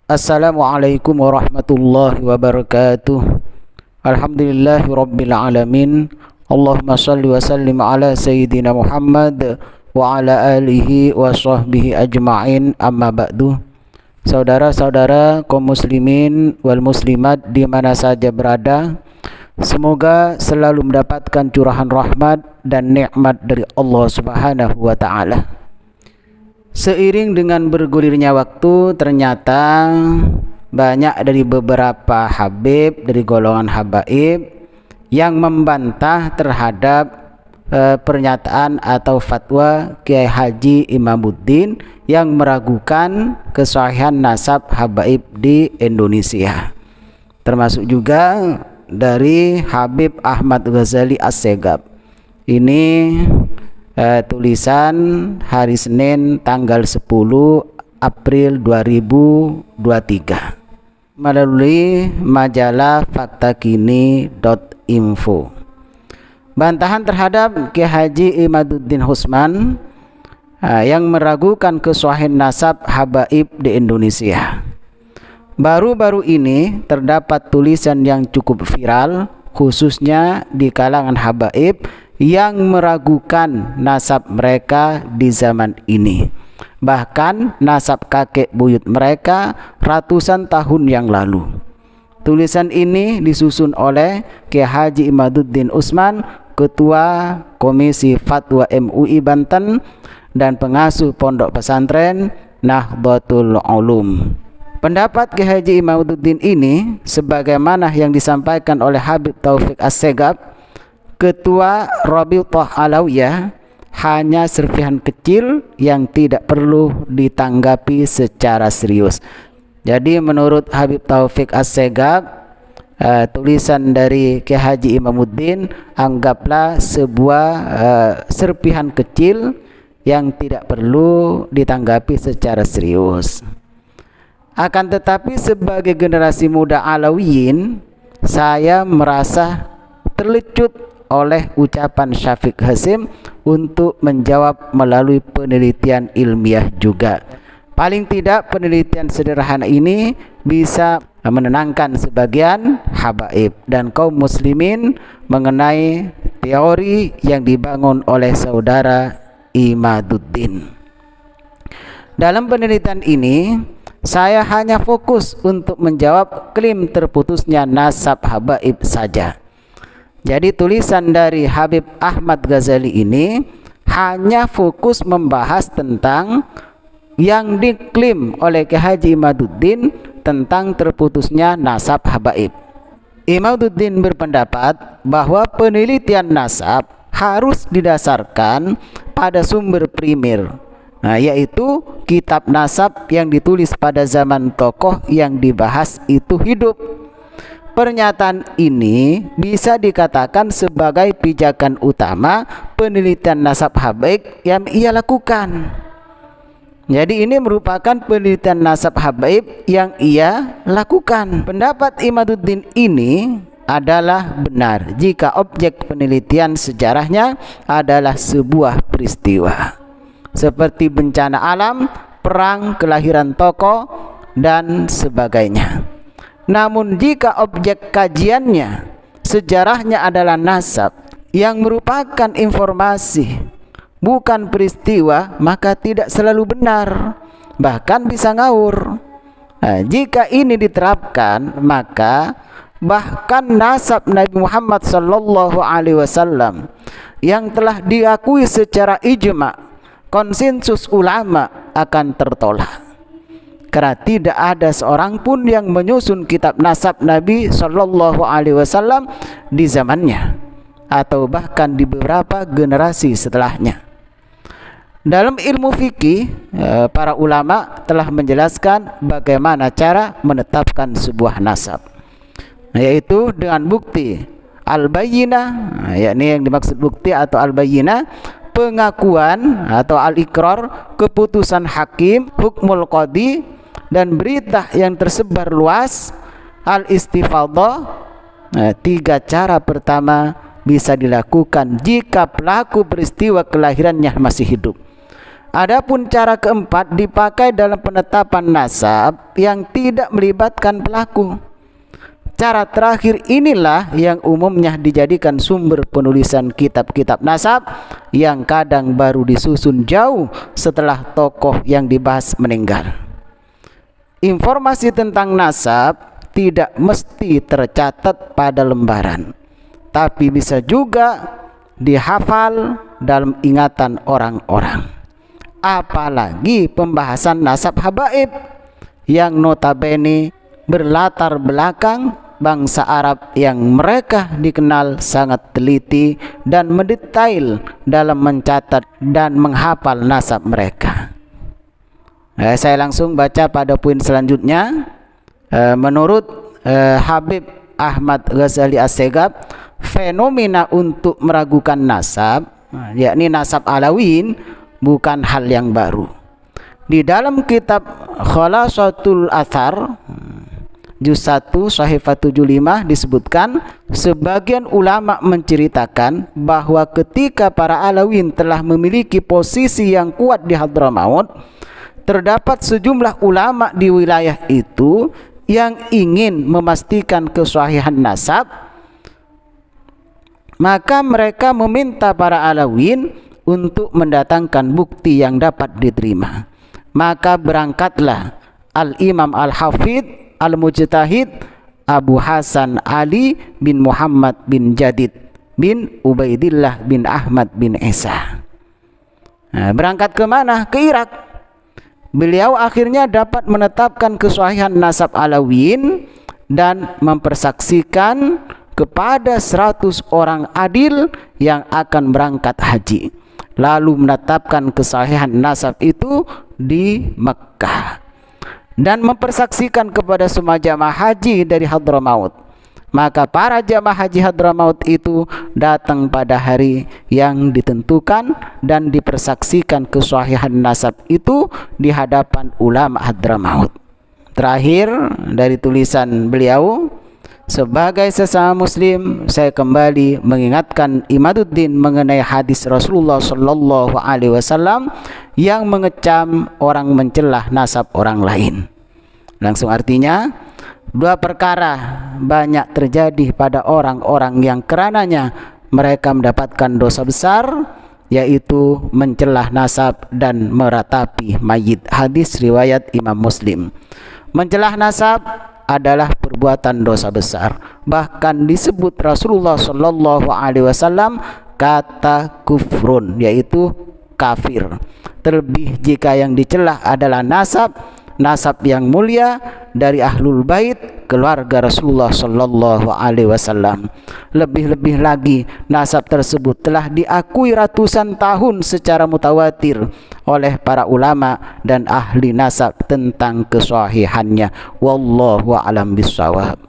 Assalamualaikum warahmatullahi wabarakatuh. Alhamdulillahi rabbil alamin. Allahumma salli wa sallim ala sayyidina Muhammad wa ala alihi wa sahbihi ajma'in, amma ba'du. Saudara-saudara kaum muslimin wal muslimat di mana saja berada, semoga selalu mendapatkan curahan rahmat dan nikmat dari Allah Subhanahu wa taala. Seiring dengan bergulirnya waktu, ternyata banyak dari beberapa habib dari golongan habaib yang membantah terhadap pernyataan atau fatwa Kiai Haji Imamuddin yang meragukan kesahihan nasab habaib di Indonesia. Termasuk juga dari Habib Ahmad Ghazali Assegaf. Ini tulisan hari Senin tanggal 10 April 2023 melalui majalah faktakini.info. Bantahan terhadap Kiai Haji Imaduddin Husman yang meragukan kesahihan nasab habaib di Indonesia. Baru-baru ini terdapat tulisan yang cukup viral khususnya di kalangan habaib yang meragukan nasab mereka di zaman ini, bahkan nasab kakek buyut mereka ratusan tahun yang lalu. Tulisan ini disusun oleh Kiai Haji Imaduddin Husman, Ketua Komisi Fatwa MUI Banten dan pengasuh Pondok Pesantren Nahdlatul Ulum. Pendapat Kiai Haji Imaduddin ini sebagaimana yang disampaikan oleh Habib Taufik Assegaf, Ketua Rabithah Alawiyah, hanya serpihan kecil yang tidak perlu ditanggapi secara serius. Jadi menurut Habib Taufik Assegaf, tulisan dari Kiai Haji Imamuddin anggaplah sebuah serpihan kecil yang tidak perlu ditanggapi secara serius. Akan tetapi sebagai generasi muda Alawiyin, saya merasa terlecut oleh ucapan Syafiq Hasim untuk menjawab melalui penelitian ilmiah juga. Paling tidak penelitian sederhana ini bisa menenangkan sebagian habaib dan kaum muslimin mengenai teori yang dibangun oleh saudara Imaduddin. Dalam penelitian ini, saya hanya fokus untuk menjawab klaim terputusnya nasab habaib saja. Jadi tulisan dari Habib Ahmad Ghazali ini hanya fokus membahas tentang yang diklaim oleh Kiai Haji Imaduddin tentang terputusnya nasab habaib. Imaduddin berpendapat bahwa penelitian nasab harus didasarkan pada sumber primer, yaitu kitab nasab yang ditulis pada zaman tokoh yang dibahas itu hidup. Pernyataan ini bisa dikatakan sebagai pijakan utama penelitian nasab habaib yang ia lakukan. Jadi ini merupakan penelitian nasab habaib yang ia lakukan. Pendapat Imaduddin ini adalah benar jika objek penelitian sejarahnya adalah sebuah peristiwa seperti bencana alam, perang, kelahiran tokoh, dan sebagainya. Namun jika objek kajiannya sejarahnya adalah nasab yang merupakan informasi bukan peristiwa, maka tidak selalu benar, bahkan bisa ngawur. Jika ini diterapkan, maka bahkan nasab Nabi Muhammad SAW yang telah diakui secara ijma, konsensus ulama akan tertolak. Karena tidak ada seorang pun yang menyusun kitab nasab Nabi SAW di zamannya atau bahkan di beberapa generasi setelahnya. Dalam ilmu fikih, para ulama telah menjelaskan bagaimana cara menetapkan sebuah nasab, yaitu dengan bukti al-bayyinah, yakni yang dimaksud bukti atau al-bayyinah, pengakuan atau al-iqrar, keputusan hakim, hukmul qadi, dan berita yang tersebar luas, al-istifadhah. Tiga cara pertama bisa dilakukan jika pelaku peristiwa kelahirannya masih hidup. Adapun cara keempat dipakai dalam penetapan nasab yang tidak melibatkan pelaku. Cara terakhir inilah yang umumnya dijadikan sumber penulisan kitab-kitab nasab yang kadang baru disusun jauh setelah tokoh yang dibahas meninggal. Informasi tentang nasab tidak mesti tercatat pada lembaran, tapi bisa juga dihafal dalam ingatan orang-orang. Apalagi pembahasan nasab habaib yang notabene berlatar belakang bangsa Arab yang mereka dikenal sangat teliti dan mendetail dalam mencatat dan menghafal nasab mereka. Saya langsung baca pada poin selanjutnya. Menurut Habib Ahmad Ghazali Assegaf, fenomena untuk meragukan nasab, yakni nasab Alawiyyin, bukan hal yang baru. Di dalam kitab Khalasatul Athar juz 1 sahifah 75 disebutkan, sebagian ulama menceritakan bahwa ketika para Alawiyyin telah memiliki posisi yang kuat di Hadramaut, terdapat sejumlah ulama di wilayah itu yang ingin memastikan kesahihan nasab. Maka mereka meminta para Alawiyyin untuk mendatangkan bukti yang dapat diterima. Maka berangkatlah Al-Imam Al-Hafidh Al-Mujtahid Abu Hasan Ali bin Muhammad bin Jadid bin Ubaidillah bin Ahmad bin Isa. Berangkat ke mana? Ke Irak. Beliau akhirnya dapat menetapkan kesahihan nasab Alawiyyin dan mempersaksikan kepada 100 orang adil yang akan berangkat haji, lalu menetapkan kesahihan nasab itu di Mekkah dan mempersaksikan kepada semua jamaah haji dari Hadramaut. Maka para jamaah haji Hadramaut itu datang pada hari yang ditentukan dan dipersaksikan kesahihan nasab itu di hadapan ulama Hadramaut. Terakhir dari tulisan beliau, sebagai sesama muslim, saya kembali mengingatkan Imaduddin mengenai hadis Rasulullah sallallahu alaihi wasallam yang mengecam orang mencelah nasab orang lain. Langsung artinya, dua perkara banyak terjadi pada orang-orang yang karenanya mereka mendapatkan dosa besar, yaitu mencelah nasab dan meratapi mayit. Hadis riwayat Imam Muslim. Mencelah nasab adalah perbuatan dosa besar. Bahkan disebut Rasulullah sallallahu alaihi wasallam kata kufrun, yaitu kafir. Terlebih jika yang dicelah adalah nasab yang mulia dari ahlul bait keluarga Rasulullah sallallahu alaihi wasallam. Lebih-lebih lagi nasab tersebut telah diakui ratusan tahun secara mutawatir oleh para ulama dan ahli nasab tentang kesahihannya. Wallahu a'lam bishawab.